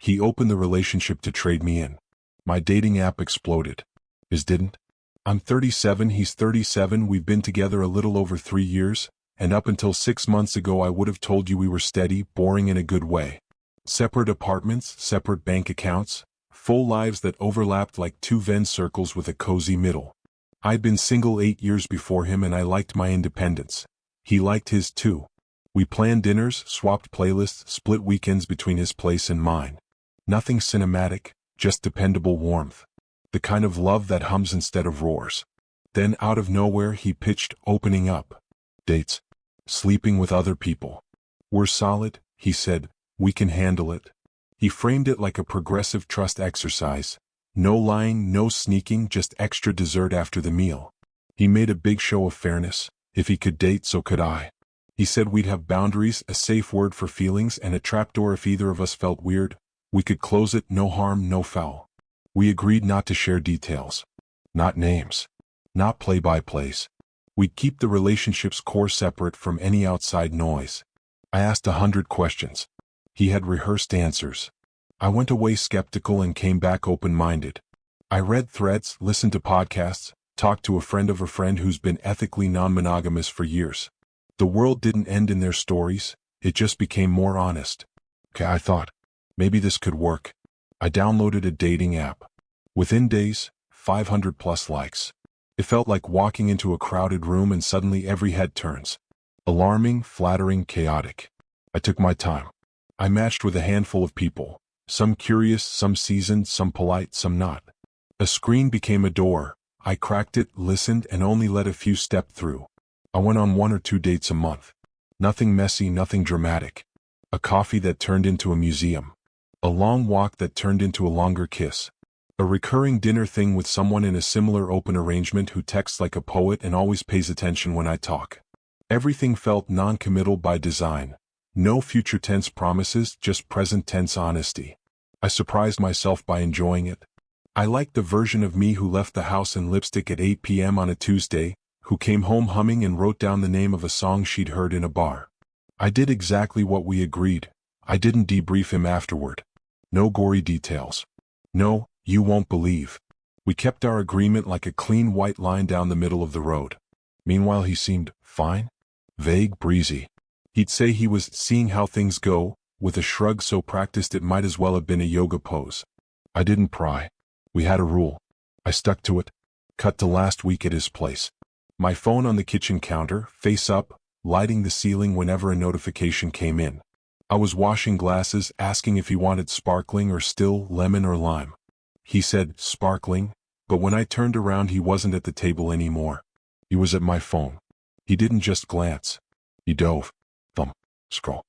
He opened the relationship to trade me in. My dating app exploded. His didn't. I'm 37, he's 37, we've been together a little over 3 years, and up until 6 months ago I would have told you we were steady, boring in a good way. Separate apartments, separate bank accounts, full lives that overlapped like two Venn circles with a cozy middle. I'd been single 8 years before him and I liked my independence. He liked his too. We planned dinners, swapped playlists, split weekends between his place and mine. Nothing cinematic, just dependable warmth. The kind of love that hums instead of roars. Then out of nowhere he pitched opening up. Dates. Sleeping with other people. We're solid, he said, we can handle it. He framed it like a progressive trust exercise. No lying, no sneaking, just extra dessert after the meal. He made a big show of fairness. If he could date, so could I. He said we'd have boundaries, a safe word for feelings, and a trapdoor if either of us felt weird. We could close it, no harm, no foul. We agreed not to share details. Not names. Not play-by-plays. We'd keep the relationship's core separate from any outside noise. I asked 100 questions. He had rehearsed answers. I went away skeptical and came back open-minded. I read threads, listened to podcasts, talked to a friend of a friend who's been ethically non-monogamous for years. The world didn't end in their stories, it just became more honest. Okay, I thought, maybe this could work. I downloaded a dating app. Within days, 500 plus likes. It felt like walking into a crowded room and suddenly every head turns. Alarming, flattering, chaotic. I took my time. I matched with a handful of people. Some curious, some seasoned, some polite, some not. A screen became a door. I cracked it, listened, and only let a few step through. I went on 1 or 2 dates a month. Nothing messy, nothing dramatic. A coffee that turned into a museum. A long walk that turned into a longer kiss. A recurring dinner thing with someone in a similar open arrangement who texts like a poet and always pays attention when I talk. Everything felt non-committal by design. No future tense promises, just present tense honesty. I surprised myself by enjoying it. I liked the version of me who left the house in lipstick at 8 p.m. on a Tuesday, who came home humming and wrote down the name of a song she'd heard in a bar. I did exactly what we agreed. I didn't debrief him afterward. No gory details. No, you won't believe. We kept our agreement like a clean white line down the middle of the road. Meanwhile he seemed fine, vague, breezy. He'd say he was seeing how things go, with a shrug so practiced it might as well have been a yoga pose. I didn't pry. We had a rule. I stuck to it. Cut to last week at his place. My phone on the kitchen counter, face up, lighting the ceiling whenever a notification came in. I was washing glasses, asking if he wanted sparkling or still, lemon or lime. He said, sparkling, but when I turned around he wasn't at the table anymore. He was at my phone. He didn't just glance. He dove. Thumb. Scroll.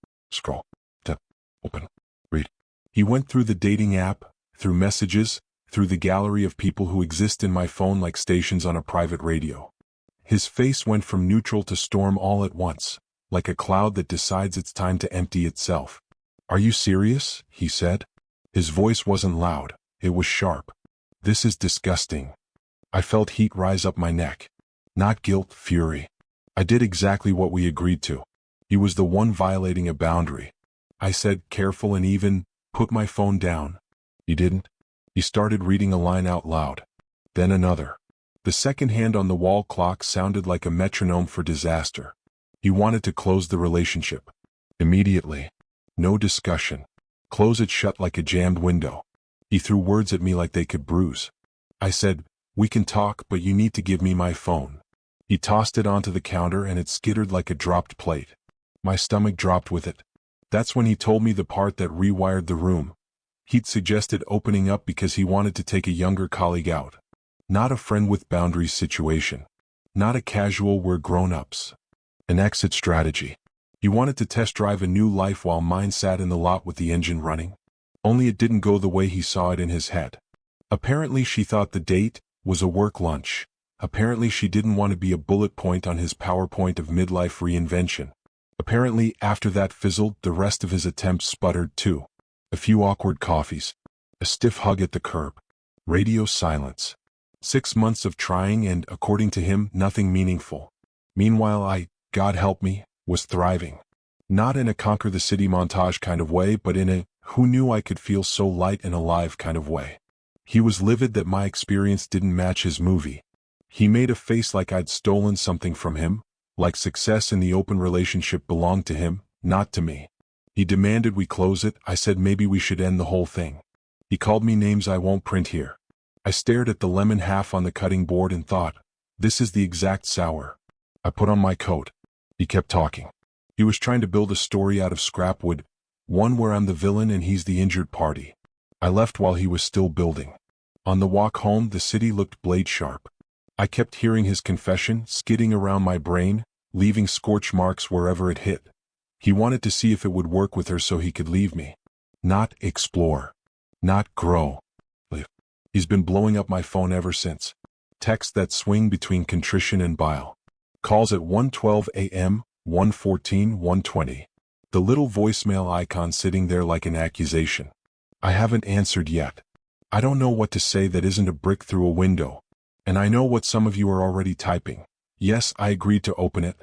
Tap. Open. Read. He went through the dating app, through messages, through the gallery of people who exist in my phone like stations on a private radio. His face went from neutral to storm all at once, like a cloud that decides it's time to empty itself. Are you serious? He said. His voice wasn't loud, it was sharp. This is disgusting. I felt heat rise up my neck. Not guilt, fury. I did exactly what we agreed to. He was the one violating a boundary. I said, careful and even, put my phone down. He didn't. He started reading a line out loud. Then another. The second hand on the wall clock sounded like a metronome for disaster. He wanted to close the relationship. Immediately. No discussion. Close it shut like a jammed window. He threw words at me like they could bruise. I said, we can talk, but you need to give me my phone. He tossed it onto the counter and it skittered like a dropped plate. My stomach dropped with it. That's when he told me the part that rewired the room. He'd suggested opening up because he wanted to take a younger colleague out. Not a friend with boundaries situation. Not a casual we're grown-ups. An exit strategy. He wanted to test drive a new life while mine sat in the lot with the engine running. Only it didn't go the way he saw it in his head. Apparently she thought the date was a work lunch. Apparently she didn't want to be a bullet point on his PowerPoint of midlife reinvention. Apparently after that fizzled, the rest of his attempts sputtered too. A few awkward coffees. A stiff hug at the curb. Radio silence. 6 months of trying and, according to him, nothing meaningful. Meanwhile I, God help me, was thriving. Not in a conquer the city montage kind of way, but in a, Who knew I could feel so light and alive kind of way? He was livid that my experience didn't match his movie. He made a face like I'd stolen something from him, like success in the open relationship belonged to him, not to me. He demanded we close it. I said maybe we should end the whole thing. He called me names I won't print here. I stared at the lemon half on the cutting board and thought, this is the exact sour. I put on my coat. He kept talking. He was trying to build a story out of scrap wood, one where I'm the villain and he's the injured party. I left while he was still building. On the walk home, the city looked blade sharp. I kept hearing his confession skidding around my brain, leaving scorch marks wherever it hit. He wanted to see if it would work with her so he could leave me. Not explore. Not grow. Live. He's been blowing up my phone ever since. Texts that swing between contrition and bile. Calls at 1:12 a.m., 1:14, 1:20. The little voicemail icon sitting there like an accusation. I haven't answered yet. I don't know what to say that isn't a brick through a window. And I know what some of you are already typing. Yes, I agreed to open it.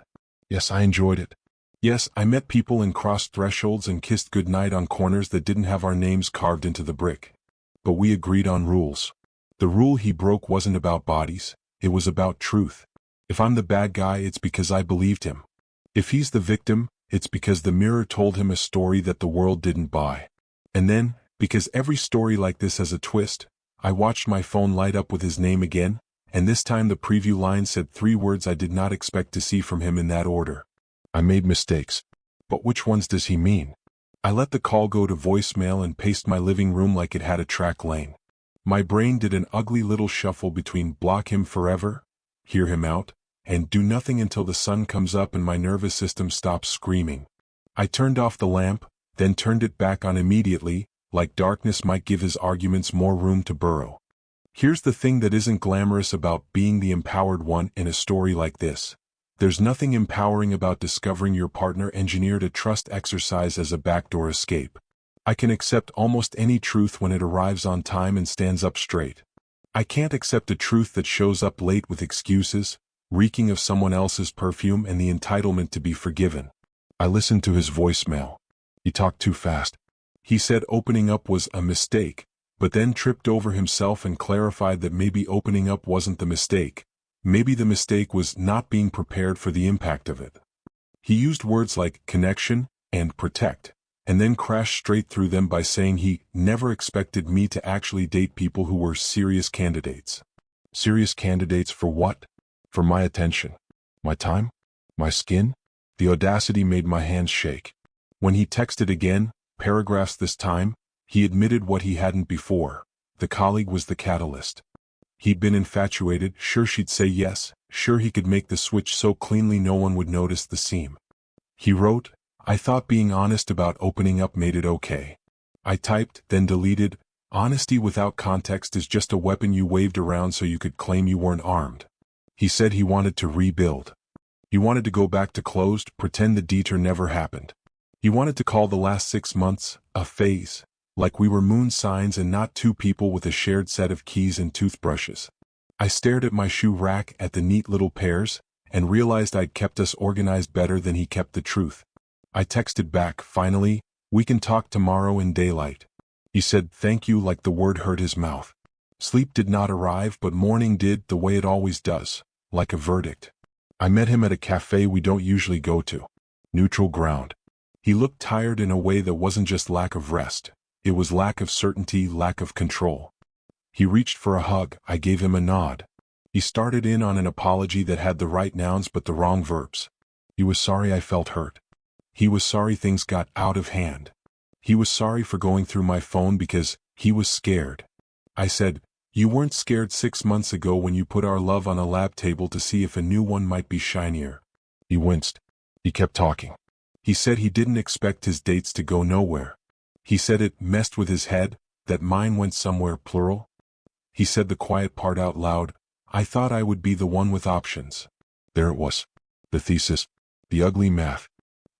Yes, I enjoyed it. Yes, I met people and crossed thresholds and kissed goodnight on corners that didn't have our names carved into the brick. But we agreed on rules. The rule he broke wasn't about bodies, it was about truth. If I'm the bad guy, it's because I believed him. If he's the victim, it's because the mirror told him a story that the world didn't buy. And then, because every story like this has a twist, I watched my phone light up with his name again, and this time the preview line said 3 words I did not expect to see from him in that order. I made mistakes. But which ones does he mean? I let the call go to voicemail and paced my living room like it had a track lane. My brain did an ugly little shuffle between block him forever, hear him out, and do nothing until the sun comes up and my nervous system stops screaming. I turned off the lamp, then turned it back on immediately, like darkness might give his arguments more room to burrow. Here's the thing that isn't glamorous about being the empowered one in a story like this. There's nothing empowering about discovering your partner engineered a trust exercise as a backdoor escape. I can accept almost any truth when it arrives on time and stands up straight. I can't accept a truth that shows up late with excuses, reeking of someone else's perfume and the entitlement to be forgiven. I listened to his voicemail. He talked too fast. He said opening up was a mistake, but then tripped over himself and clarified that maybe opening up wasn't the mistake. Maybe the mistake was not being prepared for the impact of it. He used words like connection and protect, and then crashed straight through them by saying he never expected me to actually date people who were serious candidates. Serious candidates for what? For my attention. My time? My skin? The audacity made my hands shake. When he texted again, paragraphs this time, he admitted what he hadn't before. The colleague was the catalyst. He'd been infatuated, sure she'd say yes, sure he could make the switch so cleanly no one would notice the seam. He wrote, I thought being honest about opening up made it okay. I typed, then deleted, honesty without context is just a weapon you waved around so you could claim you weren't armed. He said he wanted to rebuild. He wanted to go back to closed, pretend the detour never happened. He wanted to call the last 6 months a phase. Like we were moon signs and not 2 people with a shared set of keys and toothbrushes. I stared at my shoe rack at the neat little pairs, and realized I'd kept us organized better than he kept the truth. I texted back, finally, we can talk tomorrow in daylight. He said thank you like the word hurt his mouth. Sleep did not arrive but morning did the way it always does, like a verdict. I met him at a cafe we don't usually go to. Neutral ground. He looked tired in a way that wasn't just lack of rest. It was lack of certainty, lack of control. He reached for a hug, I gave him a nod. He started in on an apology that had the right nouns but the wrong verbs. He was sorry I felt hurt. He was sorry things got out of hand. He was sorry for going through my phone because he was scared. I said, you weren't scared 6 months ago when you put our love on a lab table to see if a new one might be shinier. He winced. He kept talking. He said he didn't expect his dates to go nowhere. He said it messed with his head, that mine went somewhere plural. He said the quiet part out loud, I thought I would be the one with options. There it was. The thesis. The ugly math.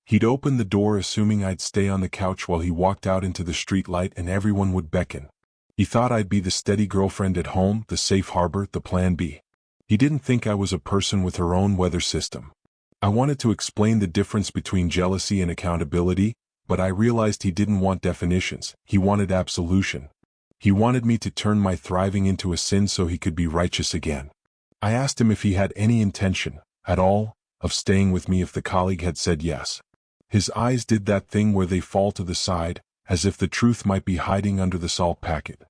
He'd opened the door assuming I'd stay on the couch while he walked out into the street light and everyone would beckon. He thought I'd be the steady girlfriend at home, the safe harbor, the plan B. He didn't think I was a person with her own weather system. I wanted to explain the difference between jealousy and accountability, but I realized he didn't want definitions, he wanted absolution. He wanted me to turn my thriving into a sin so he could be righteous again. I asked him if he had any intention, at all, of staying with me if the colleague had said yes. His eyes did that thing where they fall to the side, as if the truth might be hiding under the salt packet.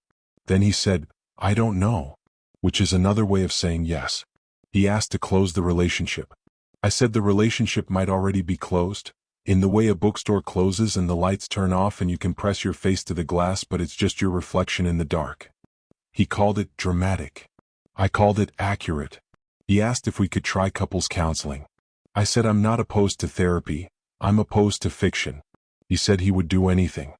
Then he said, "I don't know," which is another way of saying yes. He asked to close the relationship. I said the relationship might already be closed, in the way a bookstore closes and the lights turn off and you can press your face to the glass but it's just your reflection in the dark. He called it dramatic. I called it accurate. He asked if we could try couples counseling. I said I'm not opposed to therapy, I'm opposed to fiction. He said he would do anything.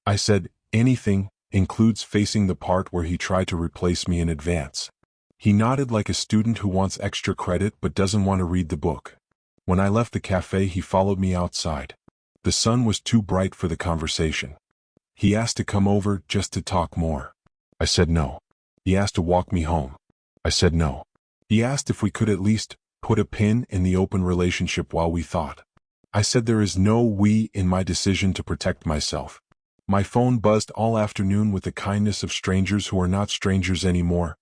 I said, anything includes facing the part where he tried to replace me in advance. He nodded like a student who wants extra credit but doesn't want to read the book. When I left the cafe, he followed me outside. The sun was too bright for the conversation. He asked to come over just to talk more. I said no. He asked to walk me home. I said no. He asked if we could at least put a pin in the open relationship while we thought. I said there is no we in my decision to protect myself. My phone buzzed all afternoon with the kindness of strangers who are not strangers anymore.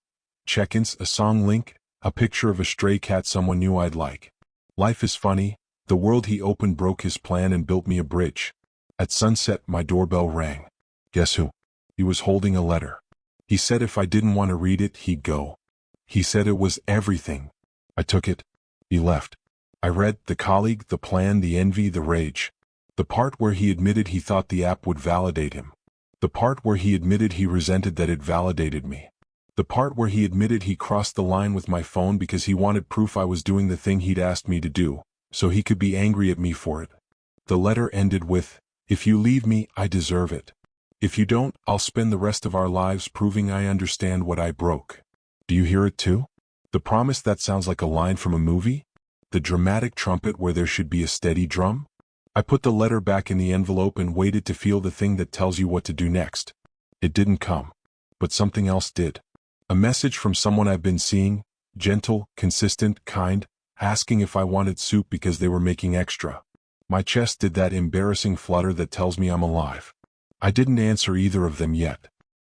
Check-ins, a song link, a picture of a stray cat someone knew I'd like. Life is funny, the world he opened broke his plan and built me a bridge. At sunset, my doorbell rang. Guess who? He was holding a letter. He said if I didn't want to read it, he'd go. He said it was everything. I took it. He left. I read the colleague, the plan, the envy, the rage. The part where he admitted he thought the app would validate him. The part where he admitted he resented that it validated me. The part where he admitted he crossed the line with my phone because he wanted proof I was doing the thing he'd asked me to do, so he could be angry at me for it. The letter ended with, "If you leave me, I deserve it. If you don't, I'll spend the rest of our lives proving I understand what I broke." Do you hear it too? The promise that sounds like a line from a movie? The dramatic trumpet where there should be a steady drum? I put the letter back in the envelope and waited to feel the thing that tells you what to do next. It didn't come. But something else did. A message from someone I've been seeing, gentle, consistent, kind, asking if I wanted soup because they were making extra. My chest did that embarrassing flutter that tells me I'm alive. I didn't answer either of them yet.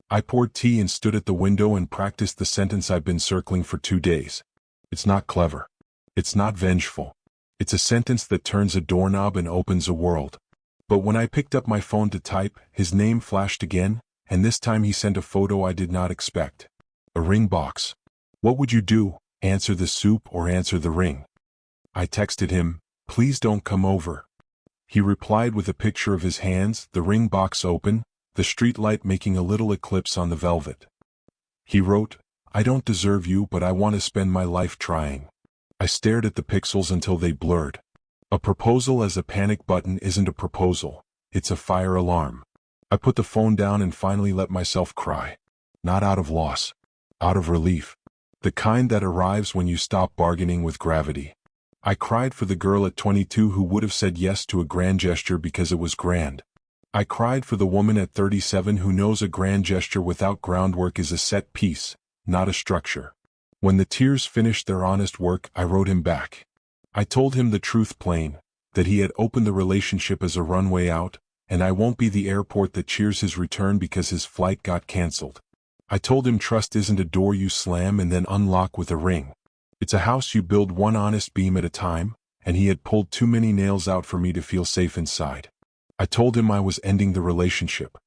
I poured tea and stood at the window and practiced the sentence I've been circling for 2 days. It's not clever. It's not vengeful. It's a sentence that turns a doorknob and opens a world. But when I picked up my phone to type, his name flashed again, and this time he sent a photo I did not expect. A ring box. What would you do, answer the soup or answer the ring? I texted him, "Please don't come over." He replied with a picture of his hands, the ring box open, the streetlight making a little eclipse on the velvet. He wrote, "I don't deserve you, but I want to spend my life trying." I stared at the pixels until they blurred. A proposal as a panic button isn't a proposal, it's a fire alarm. I put the phone down and finally let myself cry. Not out of loss. Out of relief. The kind that arrives when you stop bargaining with gravity. I cried for the girl at 22 who would have said yes to a grand gesture because it was grand. I cried for the woman at 37 who knows a grand gesture without groundwork is a set piece, not a structure. When the tears finished their honest work, I wrote him back. I told him the truth plain, that he had opened the relationship as a runway out, and I won't be the airport that cheers his return because his flight got cancelled. I told him trust isn't a door you slam and then unlock with a ring. It's a house you build one honest beam at a time, and he had pulled too many nails out for me to feel safe inside. I told him I was ending the relationship.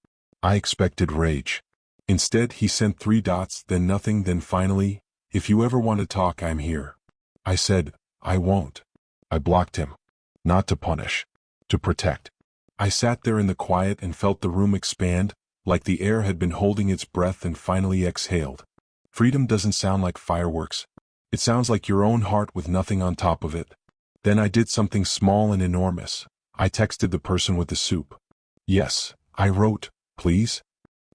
I expected rage. Instead, he sent 3 dots, then nothing, then finally, "If you ever want to talk, I'm here." I said, "I won't." I blocked him. Not to punish. To protect. I sat there in the quiet and felt the room expand, like the air had been holding its breath and finally exhaled. Freedom doesn't sound like fireworks. It sounds like your own heart with nothing on top of it. Then I did something small and enormous. I texted the person with the soup. Yes, I wrote, please.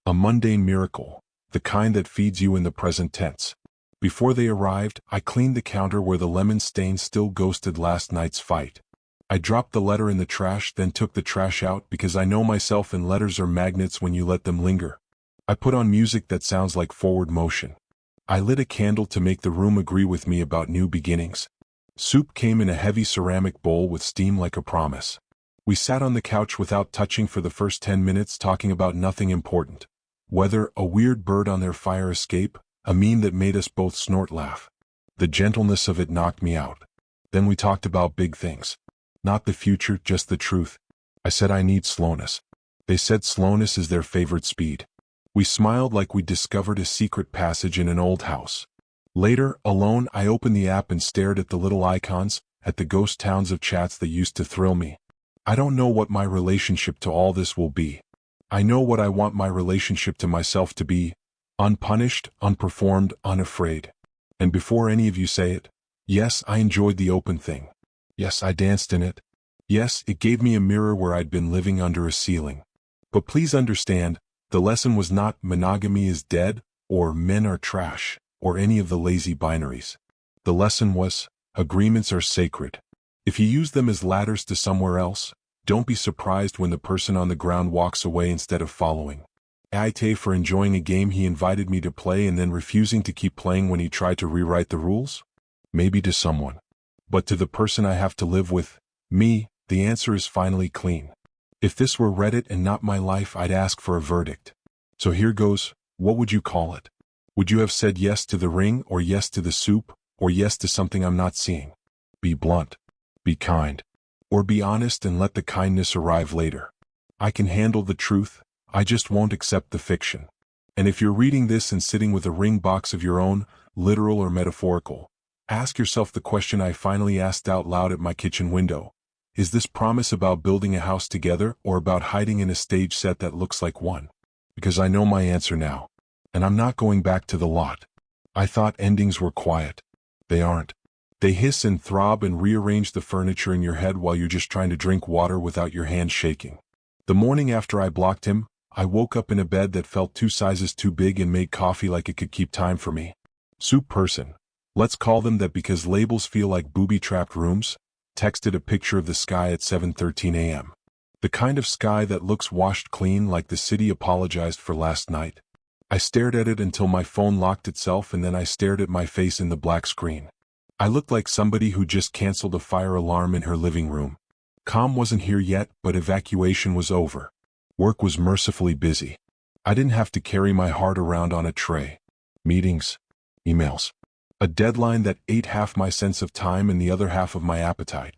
A mundane miracle, the kind that feeds you in the present tense. Before they arrived, I cleaned the counter where the lemon stain still ghosted last night's fight. I dropped the letter in the trash, then took the trash out because I know myself and letters are magnets when you let them linger. I put on music that sounds like forward motion. I lit a candle to make the room agree with me about new beginnings. Soup came in a heavy ceramic bowl with steam like a promise. We sat on the couch without touching for the first 10 minutes talking about nothing important. Weather, a weird bird on their fire escape, a meme that made us both snort laugh. The gentleness of it knocked me out. Then we talked about big things. Not the future, just the truth. I said I need slowness. They said slowness is their favorite speed. We smiled like we'd discovered a secret passage in an old house. Later, alone, I opened the app and stared at the little icons, at the ghost towns of chats that used to thrill me. I don't know what my relationship to all this will be. I know what I want my relationship to myself to be: unpunished, unperformed, unafraid. And before any of you say it, yes, I enjoyed the open thing. Yes, I danced in it. Yes, it gave me a mirror where I'd been living under a ceiling. But please understand, the lesson was not monogamy is dead, or men are trash, or any of the lazy binaries. The lesson was, agreements are sacred. If you use them as ladders to somewhere else, don't be surprised when the person on the ground walks away instead of following. AITA for enjoying a game he invited me to play and then refusing to keep playing when he tried to rewrite the rules? Maybe to someone. But to the person I have to live with, me, the answer is finally clean. If this were Reddit and not my life, I'd ask for a verdict. So here goes, what would you call it? Would you have said yes to the ring, or yes to the soup, or yes to something I'm not seeing? Be blunt. Be kind. Or be honest and let the kindness arrive later. I can handle the truth, I just won't accept the fiction. And if you're reading this and sitting with a ring box of your own, literal or metaphorical, ask yourself the question I finally asked out loud at my kitchen window. Is this promise about building a house together, or about hiding in a stage set that looks like one? Because I know my answer now. And I'm not going back to the lot. I thought endings were quiet. They aren't. They hiss and throb and rearrange the furniture in your head while you're just trying to drink water without your hands shaking. The morning after I blocked him, I woke up in a bed that felt 2 sizes too big and made coffee like it could keep time for me. Soup person. Let's call them that because labels feel like booby-trapped rooms. Texted a picture of the sky at 7:13 a.m. The kind of sky that looks washed clean like the city apologized for last night. I stared at it until my phone locked itself, and then I stared at my face in the black screen. I looked like somebody who just canceled a fire alarm in her living room. Calm wasn't here yet, but evacuation was over. Work was mercifully busy. I didn't have to carry my heart around on a tray. Meetings, emails. A deadline that ate half my sense of time and the other half of my appetite.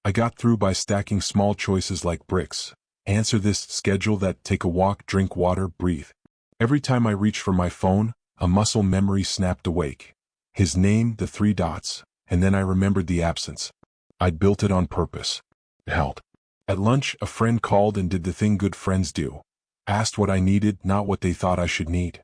I got through by stacking small choices like bricks. Answer this, schedule that, take a walk, drink water, breathe. Every time I reached for my phone, a muscle memory snapped awake. His name, the 3 dots, and then I remembered the absence. I'd built it on purpose. It held. At lunch, a friend called and did the thing good friends do. Asked what I needed, not what they thought I should need.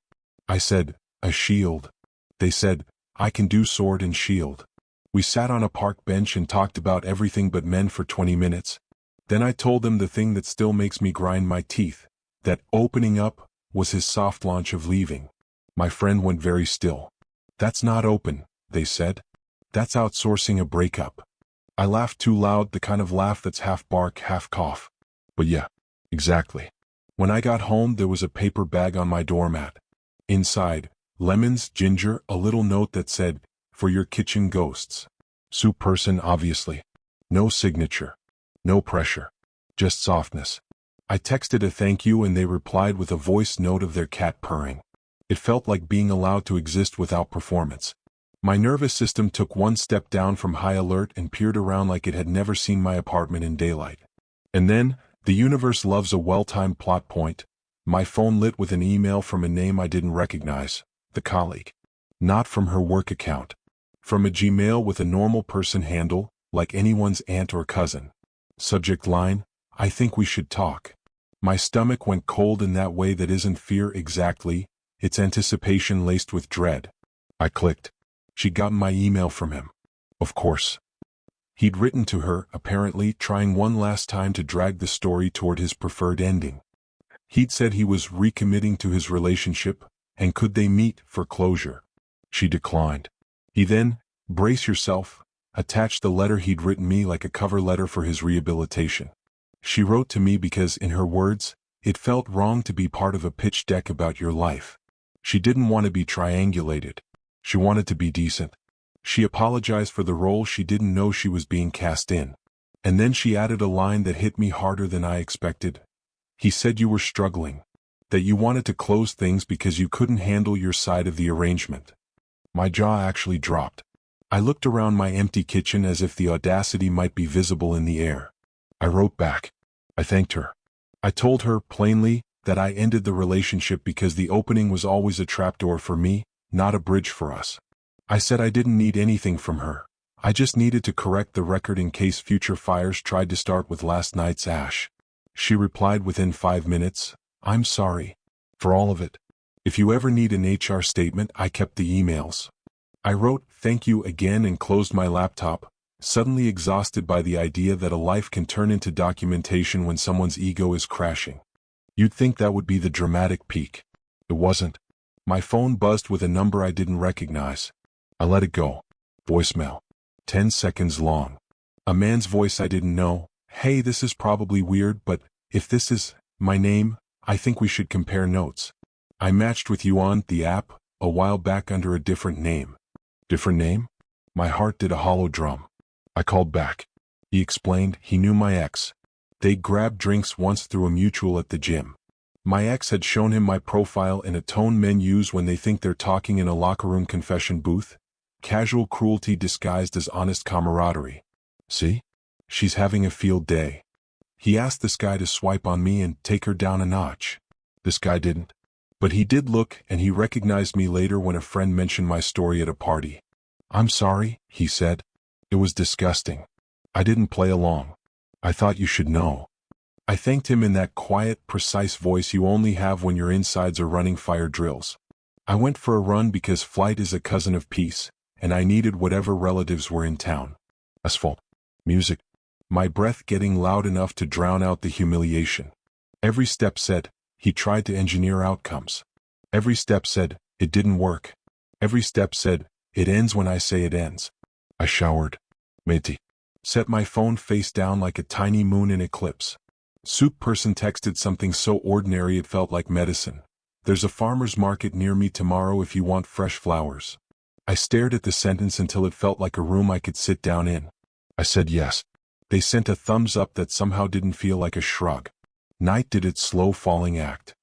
I said, a shield. They said, I can do sword and shield. We sat on a park bench and talked about everything but men for 20 minutes. Then I told them the thing that still makes me grind my teeth, that opening up was his soft launch of leaving. My friend went very still. That's not open, they said. That's outsourcing a breakup. I laughed too loud, the kind of laugh that's half bark, half cough. But yeah, exactly. When I got home, there was a paper bag on my doormat. Inside, lemons, ginger, a little note that said, for your kitchen ghosts. Soup person, obviously. No signature. No pressure. Just softness. I texted a thank you and they replied with a voice note of their cat purring. It felt like being allowed to exist without performance. My nervous system took one step down from high alert and peered around like it had never seen my apartment in daylight. And then, the universe loves a well-timed plot point. My phone lit with an email from a name I didn't recognize, the colleague. Not from her work account. From a Gmail with a normal person handle, like anyone's aunt or cousin. Subject line, I think we should talk. My stomach went cold in that way that isn't fear exactly, it's anticipation laced with dread. I clicked. She'd gotten my email from him. Of course. He'd written to her, apparently trying one last time to drag the story toward his preferred ending. He'd said he was recommitting to his relationship, and could they meet for closure. She declined. He then, brace yourself, attached the letter he'd written me like a cover letter for his rehabilitation. She wrote to me because, in her words, it felt wrong to be part of a pitch deck about your life. She didn't want to be triangulated. She wanted to be decent. She apologized for the role she didn't know she was being cast in. And then she added a line that hit me harder than I expected. He said you were struggling, that you wanted to close things because you couldn't handle your side of the arrangement. My jaw actually dropped. I looked around my empty kitchen as if the audacity might be visible in the air. I wrote back. I thanked her. I told her, plainly, that I ended the relationship because the opening was always a trapdoor for me, not a bridge for us. I said I didn't need anything from her. I just needed to correct the record in case future fires tried to start with last night's ash. She replied within 5 minutes, I'm sorry. For all of it. If you ever need an HR statement, I kept the emails. I wrote, thank you again and closed my laptop, suddenly exhausted by the idea that a life can turn into documentation when someone's ego is crashing. You'd think that would be the dramatic peak. It wasn't. My phone buzzed with a number I didn't recognize. I let it go. Voicemail. 10 seconds long. A man's voice I didn't know. Hey, this is probably weird, but if this is my name, I think we should compare notes. I matched with you on the app a while back under a different name. Different name? My heart did a hollow drum. I called back. He explained he knew my ex. They grabbed drinks once through a mutual at the gym. My ex had shown him my profile in a tone men use when they think they're talking in a locker room confession booth. Casual cruelty disguised as honest camaraderie. See? She's having a field day. He asked this guy to swipe on me and take her down a notch. This guy didn't. But he did look, and he recognized me later when a friend mentioned my story at a party. I'm sorry, he said. It was disgusting. I didn't play along. I thought you should know. I thanked him in that quiet, precise voice you only have when your insides are running fire drills. I went for a run because flight is a cousin of peace, and I needed whatever relatives were in town. Asphalt. Music. My breath getting loud enough to drown out the humiliation. Every step said, he tried to engineer outcomes. Every step said, it didn't work. Every step said, it ends when I say it ends. I showered. Made tea. Set my phone face down like a tiny moon in eclipse. Soup person texted something so ordinary it felt like medicine. There's a farmer's market near me tomorrow if you want fresh flowers. I stared at the sentence until it felt like a room I could sit down in. I said yes. They sent a thumbs up that somehow didn't feel like a shrug. Night did its slow falling act.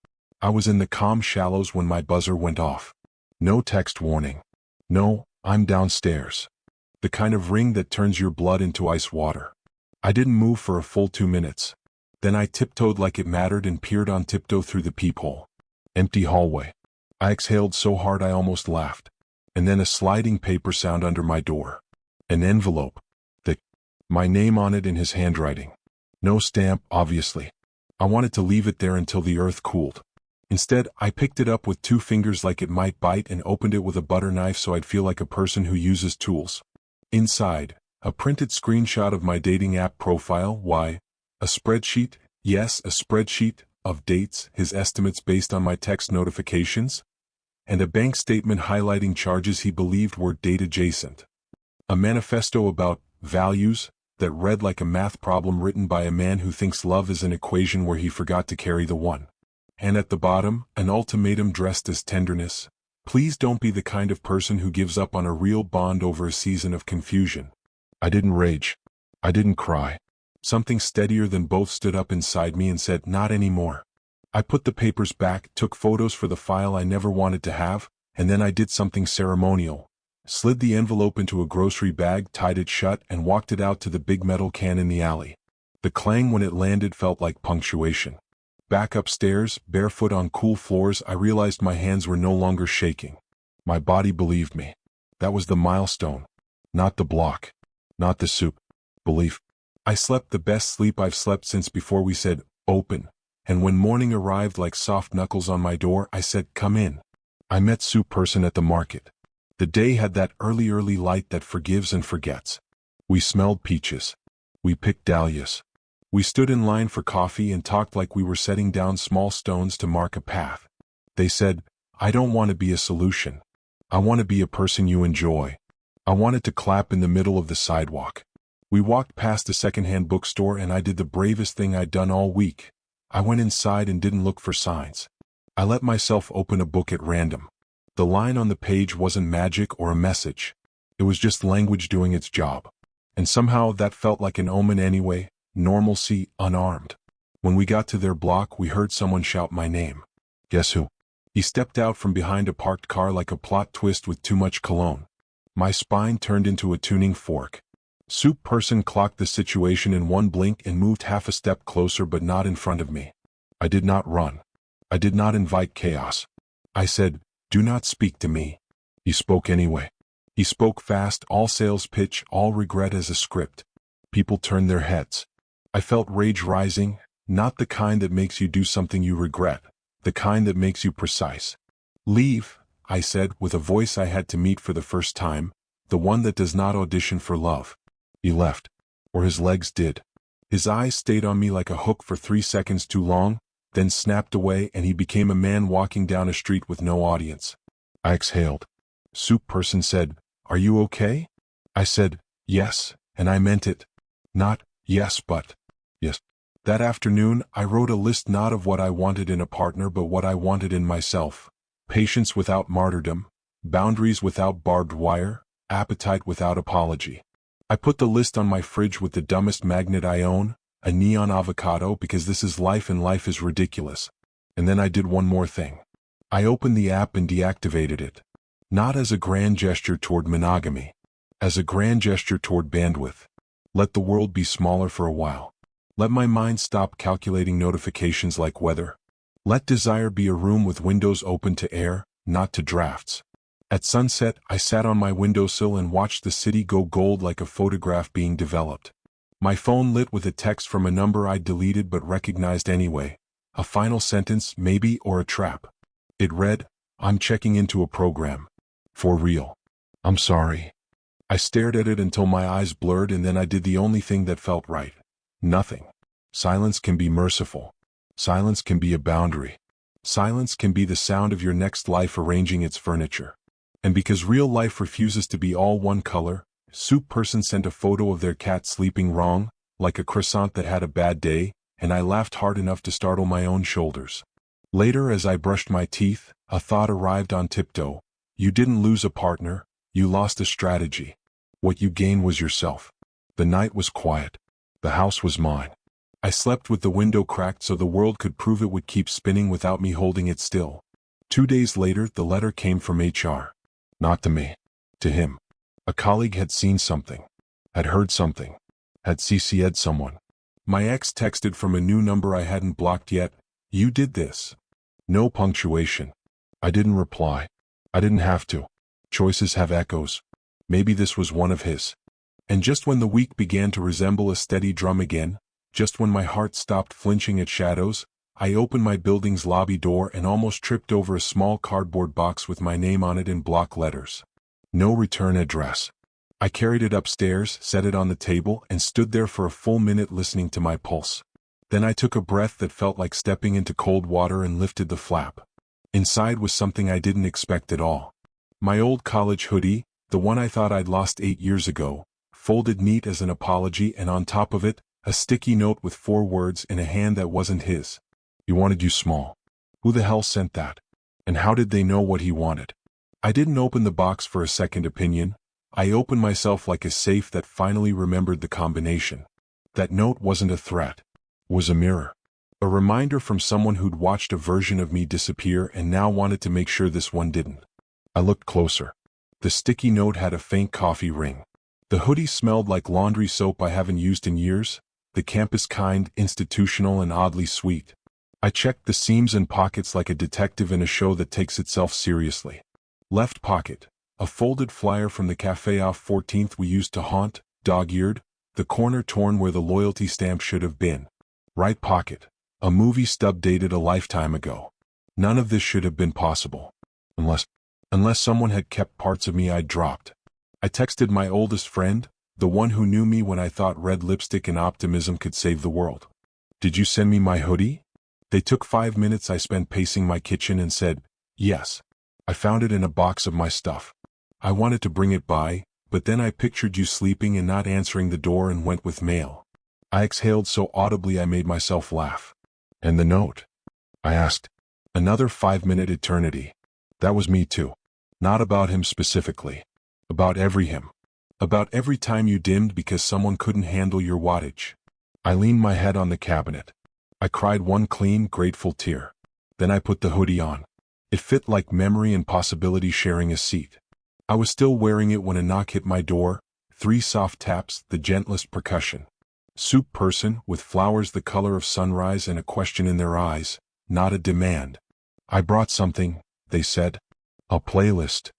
I was in the calm shallows when my buzzer went off. No text warning. No, I'm downstairs. The kind of ring that turns your blood into ice water. I didn't move for a full 2 minutes. Then I tiptoed like it mattered and peered on tiptoe through the peephole. Empty hallway. I exhaled so hard I almost laughed. And then a sliding paper sound under my door. An envelope. Thick. My name on it in his handwriting. No stamp, obviously. I wanted to leave it there until the earth cooled. Instead, I picked it up with 2 fingers like it might bite and opened it with a butter knife so I'd feel like a person who uses tools. Inside, a printed screenshot of my dating app profile. Why? A spreadsheet, yes, a spreadsheet, of dates, his estimates based on my text notifications, and a bank statement highlighting charges he believed were date adjacent. A manifesto about values that read like a math problem written by a man who thinks love is an equation where he forgot to carry the one. And at the bottom, an ultimatum dressed as tenderness. Please don't be the kind of person who gives up on a real bond over a season of confusion. I didn't rage. I didn't cry. Something steadier than both stood up inside me and said, not anymore. I put the papers back, took photos for the file I never wanted to have, and then I did something ceremonial. Slid the envelope into a grocery bag, tied it shut, and walked it out to the big metal can in the alley. The clang when it landed felt like punctuation. Back upstairs, barefoot on cool floors, I realized my hands were no longer shaking. My body believed me. That was the milestone. Not the block. Not the soup. Belief. I slept the best sleep I've slept since before we said, open. And when morning arrived like soft knuckles on my door, I said, come in. I met soup person at the market. The day had that early light that forgives and forgets. We smelled peaches. We picked dahlias. We stood in line for coffee and talked like we were setting down small stones to mark a path. They said, I don't want to be a solution. I want to be a person you enjoy. I wanted to clap in the middle of the sidewalk. We walked past a secondhand bookstore and I did the bravest thing I'd done all week. I went inside and didn't look for signs. I let myself open a book at random. The line on the page wasn't magic or a message. It was just language doing its job. And somehow that felt like an omen anyway, normalcy, unarmed. When we got to their block, we heard someone shout my name. Guess who? He stepped out from behind a parked car like a plot twist with too much cologne. My spine turned into a tuning fork. Soup person clocked the situation in one blink and moved half a step closer, but not in front of me. I did not run. I did not invite chaos. I said, "Do not speak to me." He spoke anyway. He spoke fast, all sales pitch, all regret as a script. People turned their heads. I felt rage rising, not the kind that makes you do something you regret, the kind that makes you precise. "Leave," I said, with a voice I had to meet for the first time, the one that does not audition for love. He left. Or his legs did. His eyes stayed on me like a hook for 3 seconds too long, then snapped away, and he became a man walking down a street with no audience. I exhaled. Soup person said, "Are you okay?" I said, "Yes," and I meant it. Not, yes, but yes. That afternoon, I wrote a list not of what I wanted in a partner but what I wanted in myself. Patience without martyrdom, boundaries without barbed wire, appetite without apology. I put the list on my fridge with the dumbest magnet I own, a neon avocado, because this is life and life is ridiculous. And then I did one more thing. I opened the app and deactivated it. Not as a grand gesture toward monogamy. As a grand gesture toward bandwidth. Let the world be smaller for a while. Let my mind stop calculating notifications like weather. Let desire be a room with windows open to air, not to drafts. At sunset, I sat on my windowsill and watched the city go gold like a photograph being developed. My phone lit with a text from a number I'd deleted but recognized anyway. A final sentence, maybe, or a trap. It read, "I'm checking into a program. For real. I'm sorry." I stared at it until my eyes blurred, and then I did the only thing that felt right. Nothing. Silence can be merciful. Silence can be a boundary. Silence can be the sound of your next life arranging its furniture. And because real life refuses to be all one color, Soup person sent a photo of their cat sleeping wrong, like a croissant that had a bad day, and I laughed hard enough to startle my own shoulders. Later, as I brushed my teeth, a thought arrived on tiptoe. You didn't lose a partner, you lost a strategy. What you gained was yourself. The night was quiet. The house was mine. I slept with the window cracked so the world could prove it would keep spinning without me holding it still. 2 days later, the letter came from HR. Not to me. To him. A colleague had seen something. Had heard something. Had CC'd someone. My ex texted from a new number I hadn't blocked yet. "You did this." No punctuation. I didn't reply. I didn't have to. Choices have echoes. Maybe this was one of his. And just when the week began to resemble a steady drum again, just when my heart stopped flinching at shadows, I opened my building's lobby door and almost tripped over a small cardboard box with my name on it in block letters. No return address. I carried it upstairs, set it on the table, and stood there for a full minute listening to my pulse. Then I took a breath that felt like stepping into cold water and lifted the flap. Inside was something I didn't expect at all. My old college hoodie, the one I thought I'd lost 8 years ago, folded neat as an apology, and on top of it, a sticky note with 4 words in a hand that wasn't his. He wanted you small. Who the hell sent that? And how did they know what he wanted? I didn't open the box for a second opinion. I opened myself like a safe that finally remembered the combination. That note wasn't a threat. It was a mirror. A reminder from someone who'd watched a version of me disappear and now wanted to make sure this one didn't. I looked closer. The sticky note had a faint coffee ring. The hoodie smelled like laundry soap I haven't used in years, the campus kind, institutional and oddly sweet. I checked the seams and pockets like a detective in a show that takes itself seriously. Left pocket, a folded flyer from the cafe off 14th we used to haunt, dog-eared, the corner torn where the loyalty stamp should have been. Right pocket, a movie stub dated a lifetime ago. None of this should have been possible. Unless someone had kept parts of me I'd dropped. I texted my oldest friend, the one who knew me when I thought red lipstick and optimism could save the world. "Did you send me my hoodie?" They took 5 minutes I spent pacing my kitchen and said, "Yes. I found it in a box of my stuff. I wanted to bring it by, but then I pictured you sleeping and not answering the door and went with mail." I exhaled so audibly I made myself laugh. "And the note?" I asked. Another 5-minute eternity. That was me too. Not about him specifically. About every him. About every time you dimmed because someone couldn't handle your wattage. I leaned my head on the cabinet. I cried one clean, grateful tear. Then I put the hoodie on. It fit like memory and possibility sharing a seat. I was still wearing it when a knock hit my door, 3 soft taps, the gentlest percussion. Soup person, with flowers the color of sunrise and a question in their eyes, not a demand. I brought something, they said. A playlist.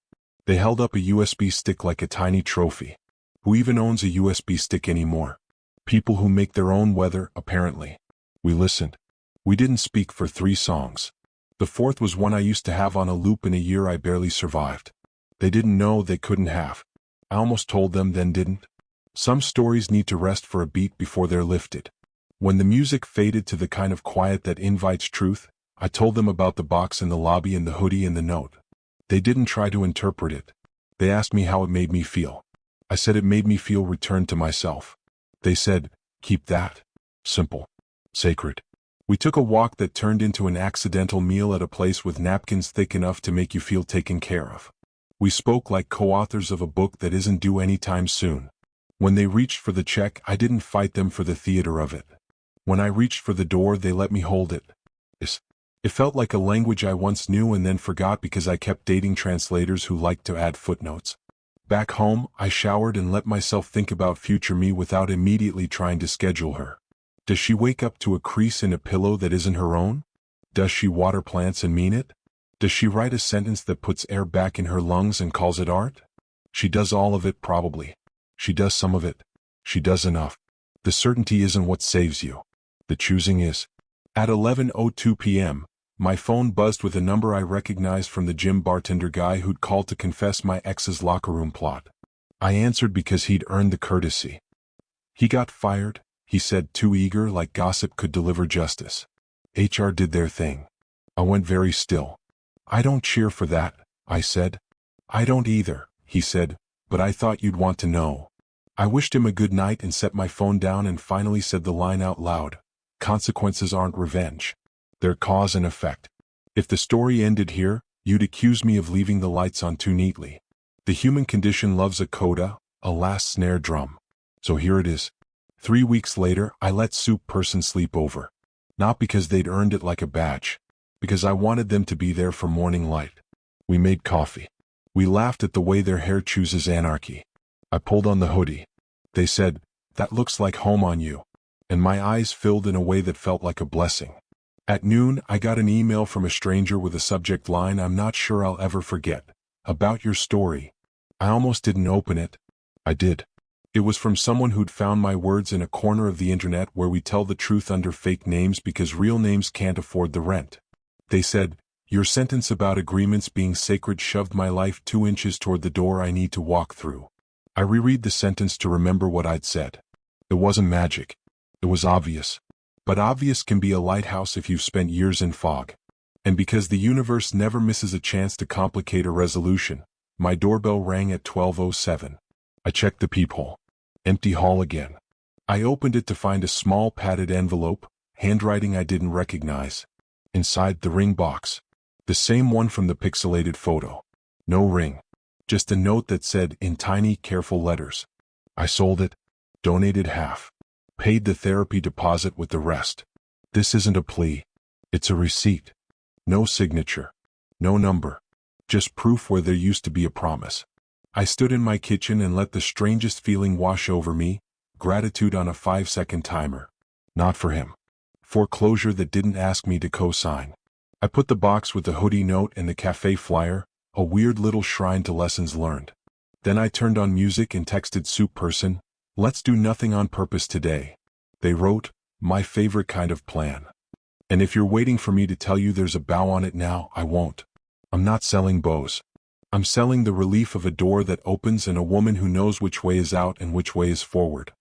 They held up a USB stick like a tiny trophy. Who even owns a USB stick anymore? People who make their own weather, apparently. We listened. We didn't speak for 3 songs. The 4th was one I used to have on a loop in a year I barely survived. They didn't know they couldn't have. I almost told them then didn't. Some stories need to rest for a beat before they're lifted. When the music faded to the kind of quiet that invites truth, I told them about the box in the lobby and the hoodie and the note. They didn't try to interpret it. They asked me how it made me feel. I said it made me feel returned to myself. They said, keep that. Simple. Sacred. We took a walk that turned into an accidental meal at a place with napkins thick enough to make you feel taken care of. We spoke like co-authors of a book that isn't due anytime soon. When they reached for the check, I didn't fight them for the theater of it. When I reached for the door, they let me hold it. It felt like a language I once knew and then forgot because I kept dating translators who liked to add footnotes. Back home, I showered and let myself think about future me without immediately trying to schedule her. Does she wake up to a crease in a pillow that isn't her own? Does she water plants and mean it? Does she write a sentence that puts air back in her lungs and calls it art? She does all of it probably. She does some of it. She does enough. The certainty isn't what saves you. The choosing is. At 11:02 p.m., my phone buzzed with a number I recognized from the gym bartender guy who'd called to confess my ex's locker room plot. I answered because he'd earned the courtesy. He got fired, he said, too eager like gossip could deliver justice. HR did their thing. I went very still. I don't cheer for that, I said. I don't either, he said, but I thought you'd want to know. I wished him a good night and set my phone down and finally said the line out loud. Consequences aren't revenge. They're cause and effect. If the story ended here, you'd accuse me of leaving the lights on too neatly. The human condition loves a coda, a last snare drum. So here it is. 3 weeks later, I let Soup Person sleep over. Not because they'd earned it like a badge. Because I wanted them to be there for morning light. We made coffee. We laughed at the way their hair chooses anarchy. I pulled on the hoodie. They said, that looks like home on you. And my eyes filled in a way that felt like a blessing. At noon, I got an email from a stranger with a subject line I'm not sure I'll ever forget. About your story. I almost didn't open it. I did. It was from someone who'd found my words in a corner of the internet where we tell the truth under fake names because real names can't afford the rent. They said, your sentence about agreements being sacred shoved my life 2 inches toward the door I need to walk through. I reread the sentence to remember what I'd said. It wasn't magic. It was obvious. But obvious can be a lighthouse if you've spent years in fog. And because the universe never misses a chance to complicate a resolution, my doorbell rang at 12:07. I checked the peephole. Empty hall again. I opened it to find a small padded envelope, handwriting I didn't recognize. Inside, the ring box. The same one from the pixelated photo. No ring. Just a note that said, in tiny, careful letters. I sold it. Donated half. Paid the therapy deposit with the rest. This isn't a plea. It's a receipt. No signature. No number. Just proof where there used to be a promise. I stood in my kitchen and let the strangest feeling wash over me, gratitude on a 5-second timer. Not for him. Foreclosure that didn't ask me to co-sign. I put the box with the hoodie note and the cafe flyer, a weird little shrine to lessons learned. Then I turned on music and texted Soup Person, let's do nothing on purpose today. They wrote, my favorite kind of plan. And if you're waiting for me to tell you there's a bow on it now, I won't. I'm not selling bows. I'm selling the relief of a door that opens and a woman who knows which way is out and which way is forward.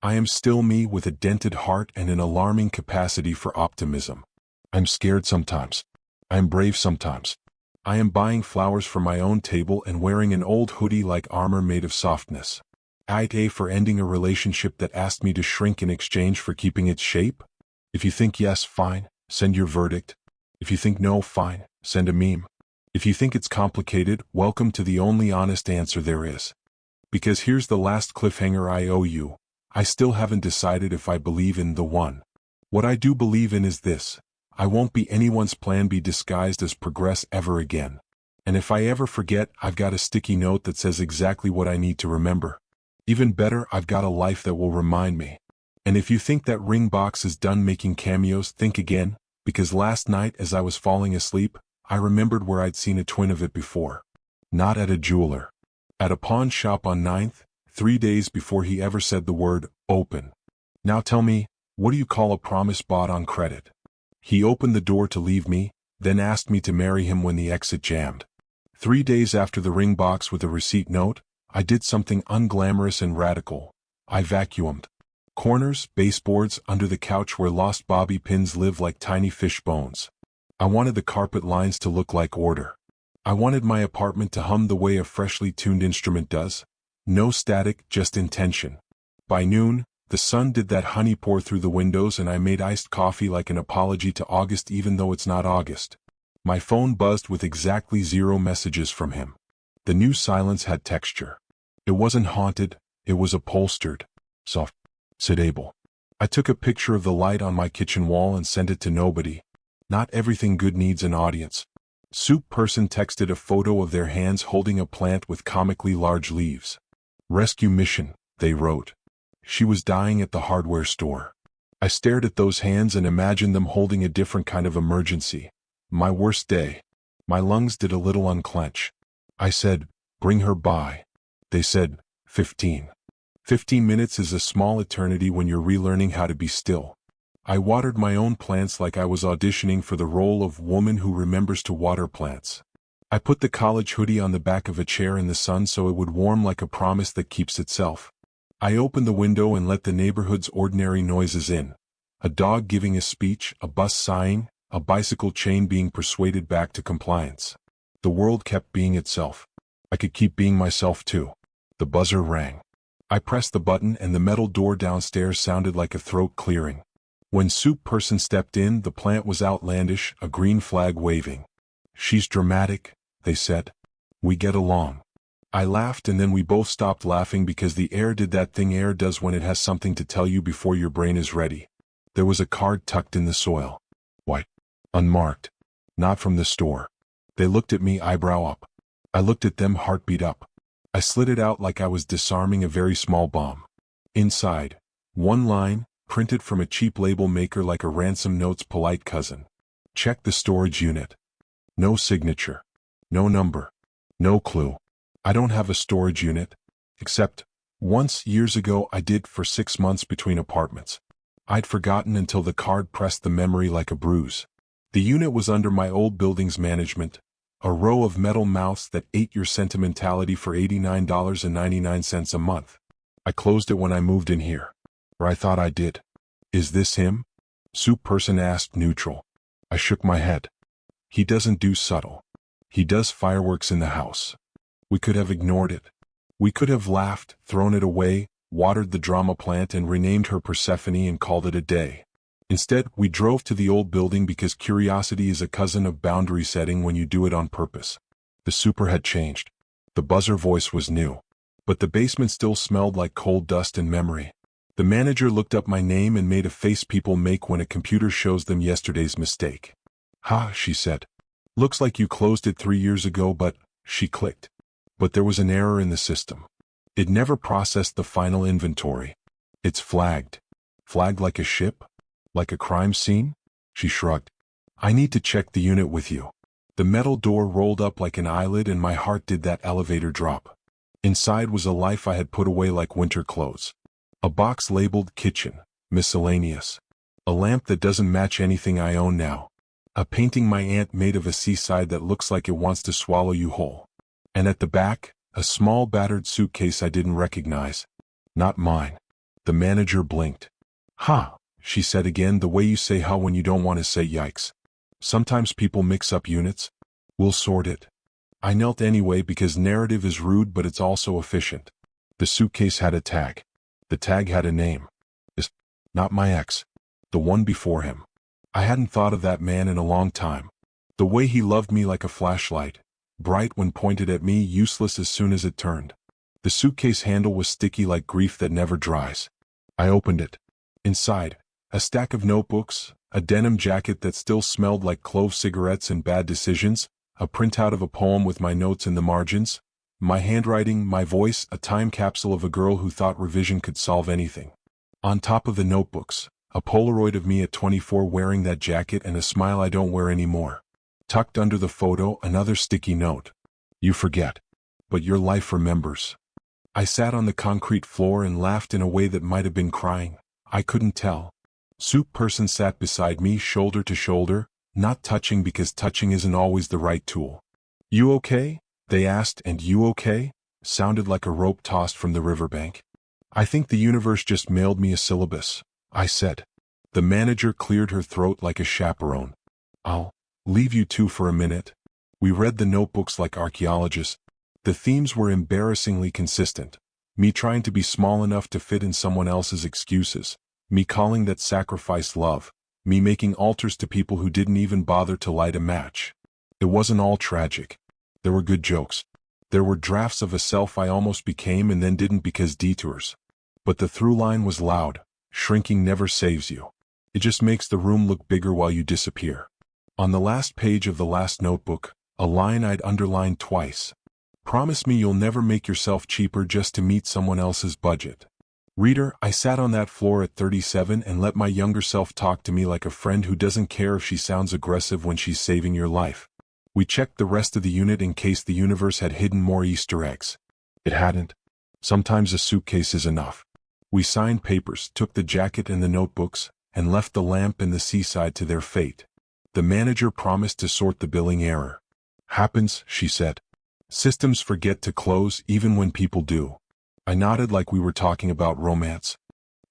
I am still me with a dented heart and an alarming capacity for optimism. I'm scared sometimes. I'm brave sometimes. I am buying flowers for my own table and wearing an old hoodie like armor made of softness. AITA for ending a relationship that asked me to shrink in exchange for keeping its shape? If you think yes, fine, send your verdict. If you think no, fine, send a meme. If you think it's complicated, welcome to the only honest answer there is. Because here's the last cliffhanger I owe you. I still haven't decided if I believe in the one. What I do believe in is this. I won't be anyone's plan B disguised as progress ever again. And if I ever forget, I've got a sticky note that says exactly what I need to remember. Even better, I've got a life that will remind me. And if you think that ring box is done making cameos, think again, because last night as I was falling asleep, I remembered where I'd seen a twin of it before. Not at a jeweler. At a pawn shop on 9th, 3 days before he ever said the word, open. Now tell me, what do you call a promise bought on credit? He opened the door to leave me, then asked me to marry him when the exit jammed. 3 days after the ring box with a receipt note, I did something unglamorous and radical. I vacuumed. Corners, baseboards, under the couch where lost bobby pins live like tiny fish bones. I wanted the carpet lines to look like order. I wanted my apartment to hum the way a freshly tuned instrument does. No static, just intention. By noon, the sun did that honey pour through the windows and I made iced coffee like an apology to August even though it's not August. My phone buzzed with exactly 0 messages from him. The new silence had texture. It wasn't haunted, it was upholstered. Soft. Sedable. I took a picture of the light on my kitchen wall and sent it to nobody. Not everything good needs an audience. Soup person texted a photo of their hands holding a plant with comically large leaves. Rescue mission, they wrote. She was dying at the hardware store. I stared at those hands and imagined them holding a different kind of emergency. My worst day. My lungs did a little unclench. I said, bring her by. They said, 15. 15 minutes is a small eternity when you're relearning how to be still. I watered my own plants like I was auditioning for the role of woman who remembers to water plants. I put the college hoodie on the back of a chair in the sun so it would warm like a promise that keeps itself. I opened the window and let the neighborhood's ordinary noises in. A dog giving a speech, a bus sighing, a bicycle chain being persuaded back to compliance. The world kept being itself. I could keep being myself too. The buzzer rang. I pressed the button and the metal door downstairs sounded like a throat clearing. When soup person stepped in, the plant was outlandish, a green flag waving. She's dramatic, they said. We get along. I laughed and then we both stopped laughing because the air did that thing air does when it has something to tell you before your brain is ready. There was a card tucked in the soil. White. Unmarked. Not from the store. They looked at me eyebrow up. I looked at them heartbeat up. I slid it out like I was disarming a very small bomb. Inside, one line, printed from a cheap label maker like a ransom note's polite cousin. Check the storage unit. No signature. No number. No clue. I don't have a storage unit. Except, once, years ago, I did for 6 months between apartments. I'd forgotten until the card pressed the memory like a bruise. The unit was under my old building's management. A row of metal mouths that ate your sentimentality for $89.99 a month. I closed it when I moved in here. Or I thought I did. Is this him? Soup person asked neutral. I shook my head. He doesn't do subtle. He does fireworks in the house. We could have ignored it. We could have laughed, thrown it away, watered the drama plant and renamed her Persephone and called it a day. Instead, we drove to the old building because curiosity is a cousin of boundary setting when you do it on purpose. The super had changed. The buzzer voice was new. But the basement still smelled like coal dust and memory. The manager looked up my name and made a face people make when a computer shows them yesterday's mistake. Ha, she said. Looks like you closed it 3 years ago, but, she clicked. But there was an error in the system. It never processed the final inventory. It's flagged. Flagged like a ship? Like a crime scene? She shrugged. I need to check the unit with you. The metal door rolled up like an eyelid and my heart did that elevator drop. Inside was a life I had put away like winter clothes. A box labeled kitchen, miscellaneous. A lamp that doesn't match anything I own now. A painting my aunt made of a seaside that looks like it wants to swallow you whole. And at the back, a small battered suitcase I didn't recognize. Not mine. The manager blinked. Ha, she said again, the way you say ha when you don't want to say yikes. Sometimes people mix up units. We'll sort it. I knelt anyway because narrative is rude but it's also efficient. The suitcase had a tag. The tag had a name. This, not my ex. The one before him. I hadn't thought of that man in a long time. The way he loved me like a flashlight. Bright when pointed at me, useless as soon as it turned. The suitcase handle was sticky like grief that never dries. I opened it. Inside, a stack of notebooks, a denim jacket that still smelled like clove cigarettes and bad decisions, a printout of a poem with my notes in the margins, my handwriting, my voice, a time capsule of a girl who thought revision could solve anything. On top of the notebooks, a Polaroid of me at 24 wearing that jacket and a smile I don't wear anymore. Tucked under the photo, another sticky note. You forget, but your life remembers. I sat on the concrete floor and laughed in a way that might have been crying. I couldn't tell. Soup person sat beside me, shoulder to shoulder, not touching because touching isn't always the right tool. You okay? They asked, and you okay? Sounded like a rope tossed from the riverbank. I think the universe just mailed me a syllabus, I said. The manager cleared her throat like a chaperone. I'll leave you two for a minute. We read the notebooks like archaeologists. The themes were embarrassingly consistent. Me trying to be small enough to fit in someone else's excuses. Me calling that sacrifice love. Me making altars to people who didn't even bother to light a match. It wasn't all tragic. There were good jokes. There were drafts of a self I almost became and then didn't because detours. But the through line was loud. Shrinking never saves you. It just makes the room look bigger while you disappear. On the last page of the last notebook, a line I'd underlined twice. Promise me you'll never make yourself cheaper just to meet someone else's budget. Reader, I sat on that floor at 37 and let my younger self talk to me like a friend who doesn't care if she sounds aggressive when she's saving your life. We checked the rest of the unit in case the universe had hidden more Easter eggs. It hadn't. Sometimes a suitcase is enough. We signed papers, took the jacket and the notebooks, and left the lamp and the seaside to their fate. The manager promised to sort the billing error. Happens, she said. Systems forget to close even when people do. I nodded like we were talking about romance.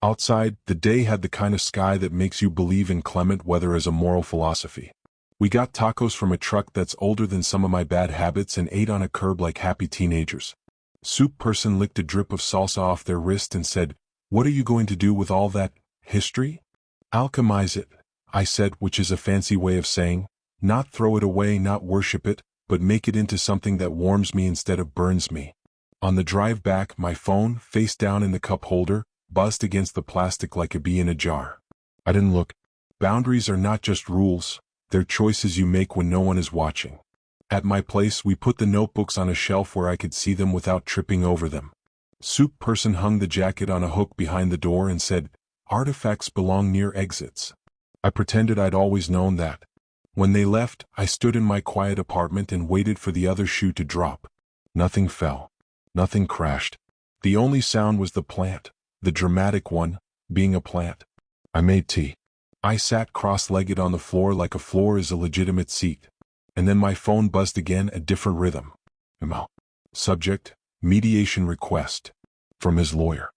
Outside, the day had the kind of sky that makes you believe in clement weather as a moral philosophy. We got tacos from a truck that's older than some of my bad habits and ate on a curb like happy teenagers. Soup person licked a drip of salsa off their wrist and said, "What are you going to do with all that history?" "Alchemize it," I said, which is a fancy way of saying, not throw it away, not worship it, but make it into something that warms me instead of burns me. On the drive back, my phone, face down in the cup holder, buzzed against the plastic like a bee in a jar. I didn't look. Boundaries are not just rules, they're choices you make when no one is watching. At my place, we put the notebooks on a shelf where I could see them without tripping over them. Soup person hung the jacket on a hook behind the door and said, "Artifacts belong near exits." I pretended I'd always known that. When they left, I stood in my quiet apartment and waited for the other shoe to drop. Nothing fell. Nothing crashed. The only sound was the plant, the dramatic one, being a plant. I made tea. I sat cross-legged on the floor like a floor is a legitimate seat. And then my phone buzzed again, a different rhythm. Email. Subject, mediation request. From his lawyer.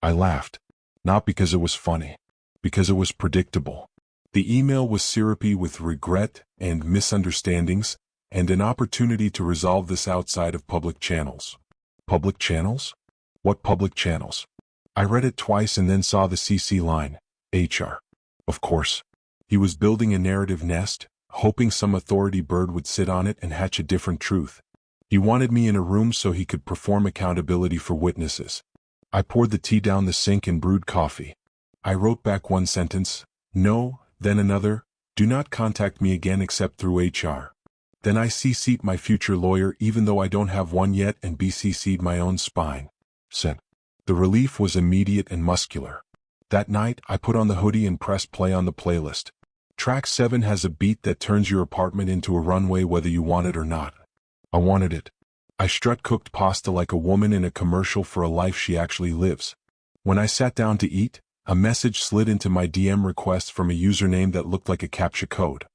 I laughed. Not because it was funny. Because it was predictable. The email was syrupy with regret and misunderstandings, and an opportunity to resolve this outside of public channels. Public channels? What public channels? I read it twice and then saw the CC line, HR. Of course. He was building a narrative nest, hoping some authority bird would sit on it and hatch a different truth. He wanted me in a room so he could perform accountability for witnesses. I poured the tea down the sink and brewed coffee. I wrote back one sentence, "No," then another, "Do not contact me again except through HR." Then I CC'd my future lawyer even though I don't have one yet and BCC'd my own spine. Sent. The relief was immediate and muscular. That night, I put on the hoodie and pressed play on the playlist. Track 7 has a beat that turns your apartment into a runway whether you want it or not. I wanted it. I strut cooked pasta like a woman in a commercial for a life she actually lives. When I sat down to eat, a message slid into my DM request from a username that looked like a CAPTCHA code.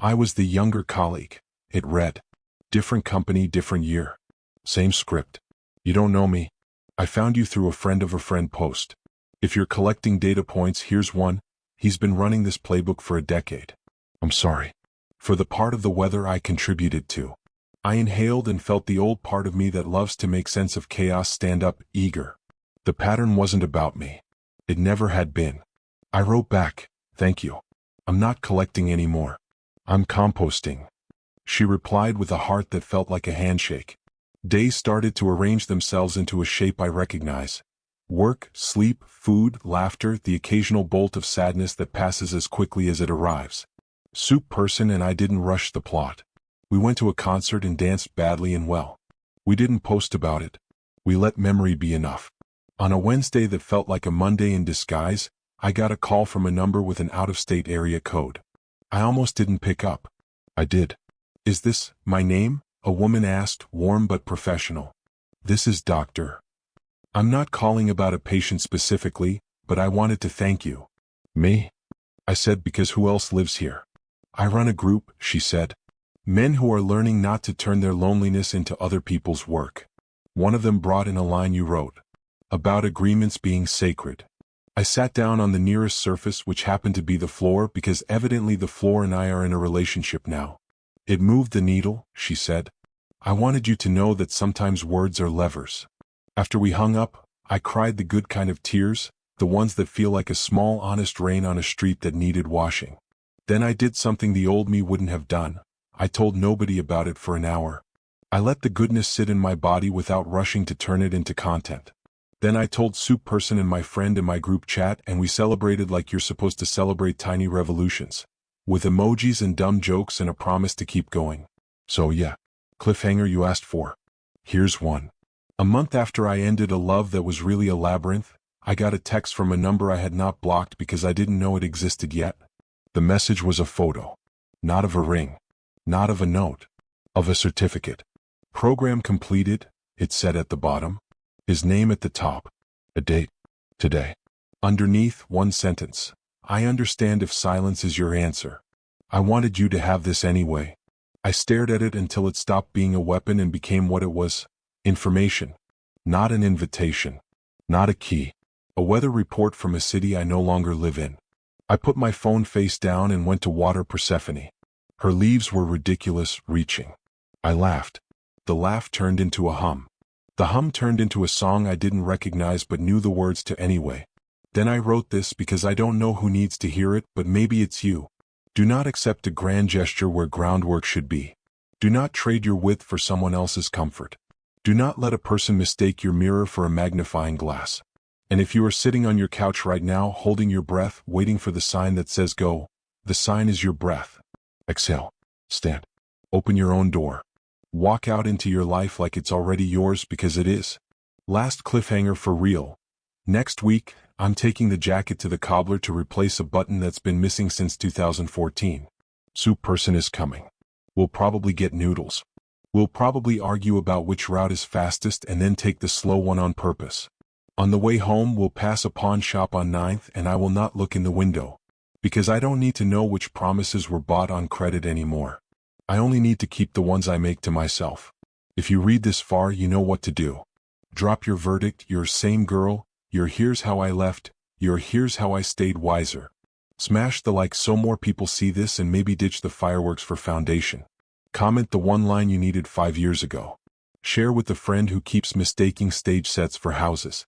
I was the younger colleague. It read, "Different company, different year. Same script. You don't know me. I found you through a friend of a friend post. If you're collecting data points, here's one. He's been running this playbook for a decade. I'm sorry. For the part of the weather I contributed to." I inhaled and felt the old part of me that loves to make sense of chaos stand up, eager. The pattern wasn't about me. It never had been. I wrote back, "Thank you. I'm not collecting anymore. I'm composting." She replied with a heart that felt like a handshake. Days started to arrange themselves into a shape I recognize. Work, sleep, food, laughter, the occasional bolt of sadness that passes as quickly as it arrives. Soup person and I didn't rush the plot. We went to a concert and danced badly and well. We didn't post about it. We let memory be enough. On a Wednesday that felt like a Monday in disguise, I got a call from a number with an out-of-state area code. I almost didn't pick up. I did. "Is this my name?" a woman asked, warm but professional. "This is Dr. I'm not calling about a patient specifically, but I wanted to thank you." "Me?" I said, "because who else lives here?" "I run a group," she said. "Men who are learning not to turn their loneliness into other people's work." One of them brought in a line you wrote about agreements being sacred. I sat down on the nearest surface, which happened to be the floor, because evidently the floor and I are in a relationship now. "It moved the needle," she said. "I wanted you to know that sometimes words are levers." After we hung up, I cried the good kind of tears, the ones that feel like a small honest rain on a street that needed washing. Then I did something the old me wouldn't have done. I told nobody about it for an hour. I let the goodness sit in my body without rushing to turn it into content. Then I told Soup Person and my friend in my group chat, and we celebrated like you're supposed to celebrate tiny revolutions. With emojis and dumb jokes and a promise to keep going. So yeah, cliffhanger you asked for. Here's one. A month after I ended a love that was really a labyrinth, I got a text from a number I had not blocked because I didn't know it existed yet. The message was a photo. Not of a ring. Not of a note. Of a certificate. Program completed, it said at the bottom. His name at the top. A date. Today. Underneath, one sentence. "I understand if silence is your answer. I wanted you to have this anyway." I stared at it until it stopped being a weapon and became what it was. Information. Not an invitation. Not a key. A weather report from a city I no longer live in. I put my phone face down and went to water Persephone. Her leaves were ridiculous, reaching. I laughed. The laugh turned into a hum. The hum turned into a song I didn't recognize but knew the words to anyway. Then I wrote this because I don't know who needs to hear it, but maybe it's you. Do not accept a grand gesture where groundwork should be. Do not trade your width for someone else's comfort. Do not let a person mistake your mirror for a magnifying glass. And if you are sitting on your couch right now holding your breath, waiting for the sign that says go, the sign is your breath. Exhale. Stand. Open your own door. Walk out into your life like it's already yours, because it is. Last cliffhanger for real. Next week, I'm taking the jacket to the cobbler to replace a button that's been missing since 2014. Soup Person is coming. We'll probably get noodles. We'll probably argue about which route is fastest and then take the slow one on purpose. On the way home, we'll pass a pawn shop on 9th and I will not look in the window. Because I don't need to know which promises were bought on credit anymore. I only need to keep the ones I make to myself. If you read this far, you know what to do. Drop your verdict, your same girl, your here's how I left, your here's how I stayed wiser. Smash the like so more people see this and maybe ditch the fireworks for foundation. Comment the one line you needed 5 years ago. Share with the friend who keeps mistaking stage sets for houses.